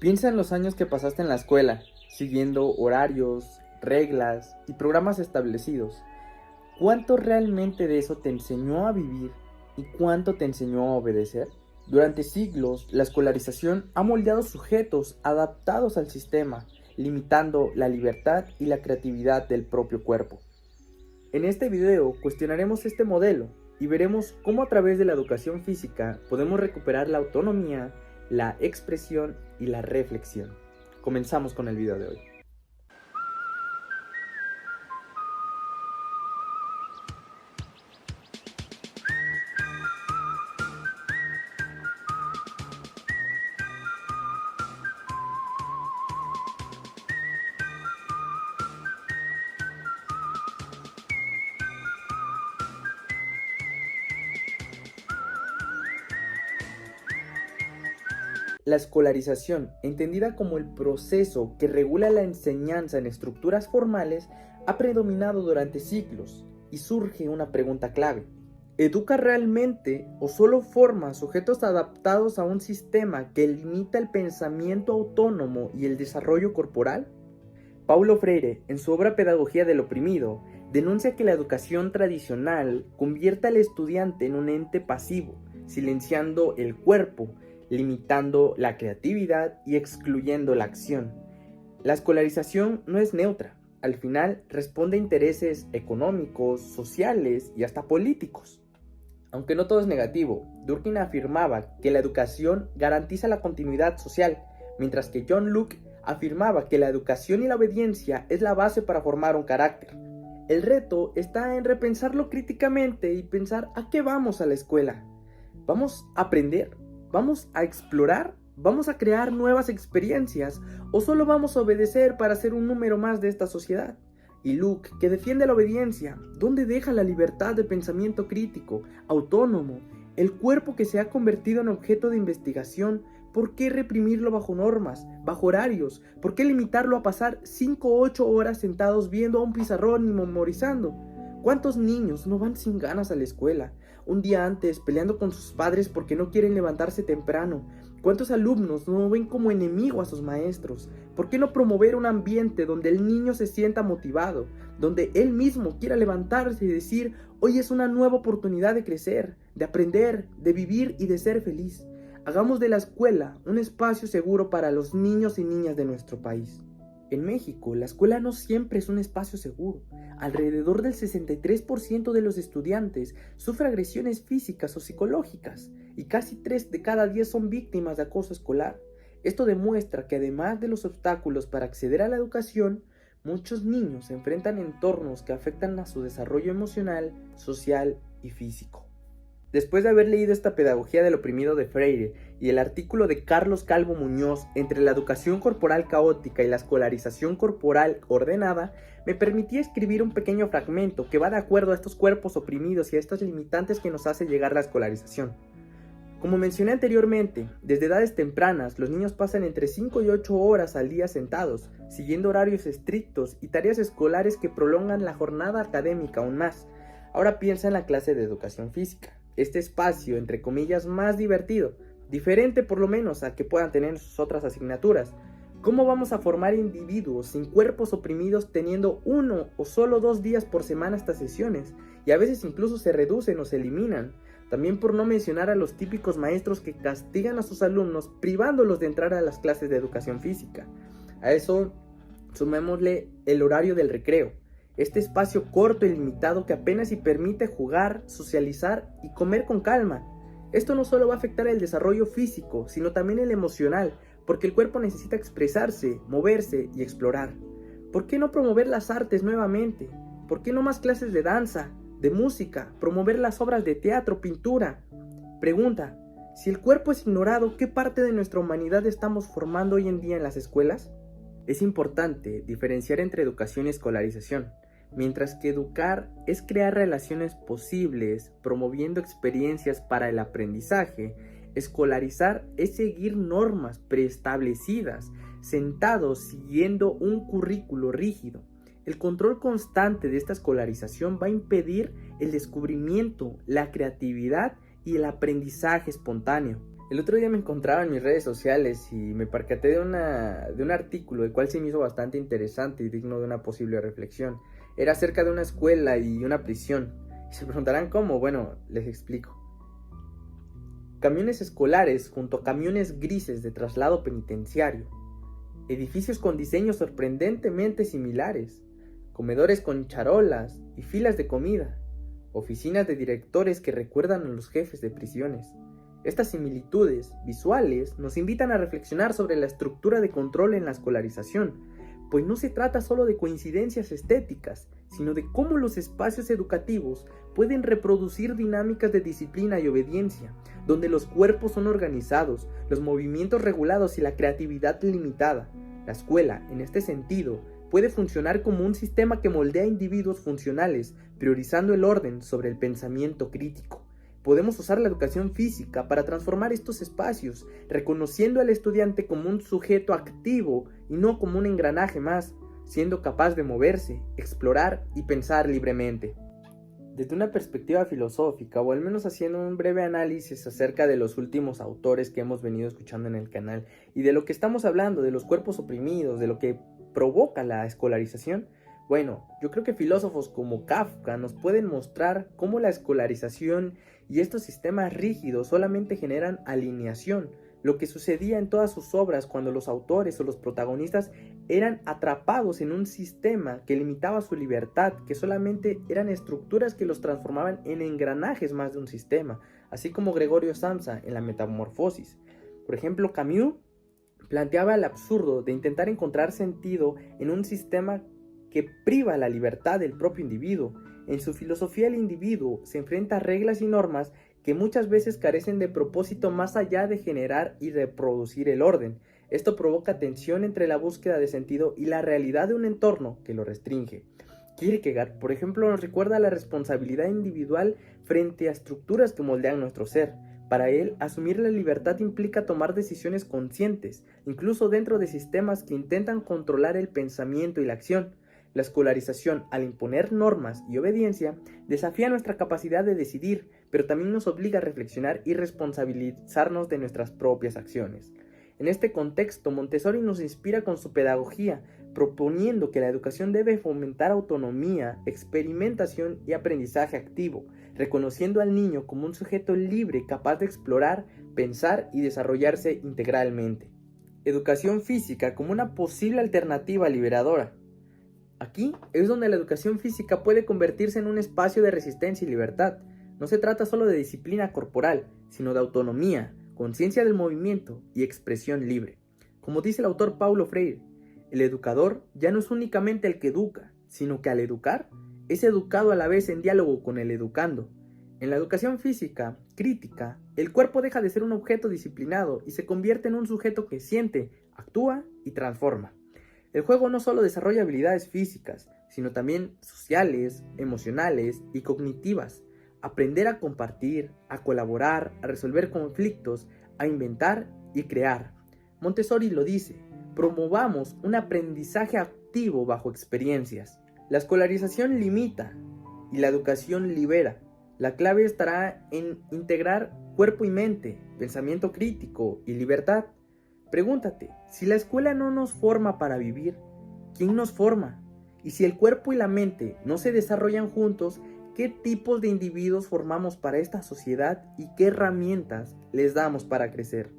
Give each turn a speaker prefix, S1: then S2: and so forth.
S1: Piensa en los años que pasaste en la escuela, siguiendo horarios, reglas y programas establecidos. ¿Cuánto realmente de eso te enseñó a vivir y cuánto te enseñó a obedecer? Durante siglos, la escolarización ha moldeado sujetos adaptados al sistema, limitando la libertad y la creatividad del propio cuerpo. En este video cuestionaremos este modelo y veremos cómo a través de la educación física podemos recuperar la autonomía, la expresión y la reflexión. Comenzamos con el video de hoy. La escolarización, entendida como el proceso que regula la enseñanza en estructuras formales, ha predominado durante siglos y surge una pregunta clave. ¿Educa realmente o solo forma sujetos adaptados a un sistema que limita el pensamiento autónomo y el desarrollo corporal? Paulo Freire, en su obra Pedagogía del Oprimido, denuncia que la educación tradicional convierte al estudiante en un ente pasivo, silenciando el cuerpo, limitando la creatividad y excluyendo la acción. La escolarización no es neutra, al final responde a intereses económicos, sociales y hasta políticos. Aunque no todo es negativo, Durkheim afirmaba que la educación garantiza la continuidad social, mientras que John Locke afirmaba que la educación y la obediencia es la base para formar un carácter. El reto está en repensarlo críticamente y pensar a qué vamos a la escuela. ¿Vamos a aprender? ¿Vamos a explorar? ¿Vamos a crear nuevas experiencias? ¿O solo vamos a obedecer para ser un número más de esta sociedad? Y Luke, que defiende la obediencia, ¿dónde deja la libertad de pensamiento crítico, autónomo? El cuerpo que se ha convertido en objeto de investigación, ¿por qué reprimirlo bajo normas, bajo horarios? ¿Por qué limitarlo a pasar 5 o 8 horas sentados viendo a un pizarrón y memorizando? ¿Cuántos niños no van sin ganas a la escuela? Un día antes, peleando con sus padres porque no quieren levantarse temprano. ¿Cuántos alumnos no ven como enemigo a sus maestros? ¿Por qué no promover un ambiente donde el niño se sienta motivado? Donde él mismo quiera levantarse y decir, hoy es una nueva oportunidad de crecer, de aprender, de vivir y de ser feliz. Hagamos de la escuela un espacio seguro para los niños y niñas de nuestro país. En México, la escuela no siempre es un espacio seguro. Alrededor del 63% de los estudiantes sufre agresiones físicas o psicológicas y casi 3 de cada 10 son víctimas de acoso escolar. Esto demuestra que además de los obstáculos para acceder a la educación, muchos niños se enfrentan a entornos que afectan a su desarrollo emocional, social y físico. Después de haber leído esta Pedagogía del Oprimido de Freire y el artículo de Carlos Calvo Muñoz entre la educación corporal caótica y la escolarización corporal ordenada, me permití escribir un pequeño fragmento que va de acuerdo a estos cuerpos oprimidos y a estas limitantes que nos hace llegar la escolarización. Como mencioné anteriormente, desde edades tempranas los niños pasan entre 5 y 8 horas al día sentados, siguiendo horarios estrictos y tareas escolares que prolongan la jornada académica aún más. Ahora piensa en la clase de educación física. Este espacio, entre comillas, más divertido, diferente por lo menos a que puedan tener sus otras asignaturas. ¿Cómo vamos a formar individuos sin cuerpos oprimidos teniendo 1 o solo 2 días por semana estas sesiones? Y a veces incluso se reducen o se eliminan. También por no mencionar a los típicos maestros que castigan a sus alumnos privándolos de entrar a las clases de educación física. A eso sumémosle el horario del recreo. Este espacio corto y limitado que apenas si permite jugar, socializar y comer con calma. Esto no solo va a afectar el desarrollo físico, sino también el emocional, porque el cuerpo necesita expresarse, moverse y explorar. ¿Por qué no promover las artes nuevamente? ¿Por qué no más clases de danza, de música, promover las obras de teatro, pintura? Pregunta, si el cuerpo es ignorado, ¿qué parte de nuestra humanidad estamos formando hoy en día en las escuelas? Es importante diferenciar entre educación y escolarización. Mientras que educar es crear relaciones posibles, promoviendo experiencias para el aprendizaje, escolarizar es seguir normas preestablecidas, sentados siguiendo un currículo rígido. El control constante de esta escolarización va a impedir el descubrimiento, la creatividad y el aprendizaje espontáneo. El otro día me encontraba en mis redes sociales y me percaté de un artículo, el cual se me hizo bastante interesante y digno de una posible reflexión. Era acerca de una escuela y una prisión. Y se preguntarán cómo. Bueno, les explico. Camiones escolares junto a camiones grises de traslado penitenciario. Edificios con diseños sorprendentemente similares. Comedores con charolas y filas de comida. Oficinas de directores que recuerdan a los jefes de prisiones. Estas similitudes visuales nos invitan a reflexionar sobre la estructura de control en la escolarización, pues no se trata solo de coincidencias estéticas, sino de cómo los espacios educativos pueden reproducir dinámicas de disciplina y obediencia, donde los cuerpos son organizados, los movimientos regulados y la creatividad limitada. La escuela, en este sentido, puede funcionar como un sistema que moldea individuos funcionales, priorizando el orden sobre el pensamiento crítico. Podemos usar la educación física para transformar estos espacios, reconociendo al estudiante como un sujeto activo y no como un engranaje más, siendo capaz de moverse, explorar y pensar libremente. Desde una perspectiva filosófica, o al menos haciendo un breve análisis acerca de los últimos autores que hemos venido escuchando en el canal y de lo que estamos hablando, de los cuerpos oprimidos, de lo que provoca la escolarización, bueno, yo creo que filósofos como Kafka nos pueden mostrar cómo la escolarización y estos sistemas rígidos solamente generan alineación, lo que sucedía en todas sus obras cuando los autores o los protagonistas eran atrapados en un sistema que limitaba su libertad, que solamente eran estructuras que los transformaban en engranajes más de un sistema, así como Gregorio Samsa en la Metamorfosis. Por ejemplo, Camus planteaba el absurdo de intentar encontrar sentido en un sistema que priva la libertad del propio individuo. En su filosofía, el individuo se enfrenta a reglas y normas que muchas veces carecen de propósito más allá de generar y reproducir el orden. Esto provoca tensión entre la búsqueda de sentido y la realidad de un entorno que lo restringe. Kierkegaard, por ejemplo, nos recuerda la responsabilidad individual frente a estructuras que moldean nuestro ser. Para él, asumir la libertad implica tomar decisiones conscientes, incluso dentro de sistemas que intentan controlar el pensamiento y la acción. La escolarización, al imponer normas y obediencia, desafía nuestra capacidad de decidir, pero también nos obliga a reflexionar y responsabilizarnos de nuestras propias acciones. En este contexto, Montessori nos inspira con su pedagogía, proponiendo que la educación debe fomentar autonomía, experimentación y aprendizaje activo, reconociendo al niño como un sujeto libre capaz de explorar, pensar y desarrollarse integralmente. Educación física como una posible alternativa liberadora. Aquí es donde la educación física puede convertirse en un espacio de resistencia y libertad. No se trata solo de disciplina corporal, sino de autonomía, conciencia del movimiento y expresión libre. Como dice el autor Paulo Freire, el educador ya no es únicamente el que educa, sino que al educar, es educado a la vez en diálogo con el educando. En la educación física, crítica, el cuerpo deja de ser un objeto disciplinado y se convierte en un sujeto que siente, actúa y transforma. El juego no solo desarrolla habilidades físicas, sino también sociales, emocionales y cognitivas. Aprender a compartir, a colaborar, a resolver conflictos, a inventar y crear. Montessori lo dice, promovamos un aprendizaje activo bajo experiencias. La escolarización limita y la educación libera. La clave estará en integrar cuerpo y mente, pensamiento crítico y libertad. Pregúntate, si la escuela no nos forma para vivir, ¿quién nos forma? Y si el cuerpo y la mente no se desarrollan juntos, ¿qué tipos de individuos formamos para esta sociedad y qué herramientas les damos para crecer?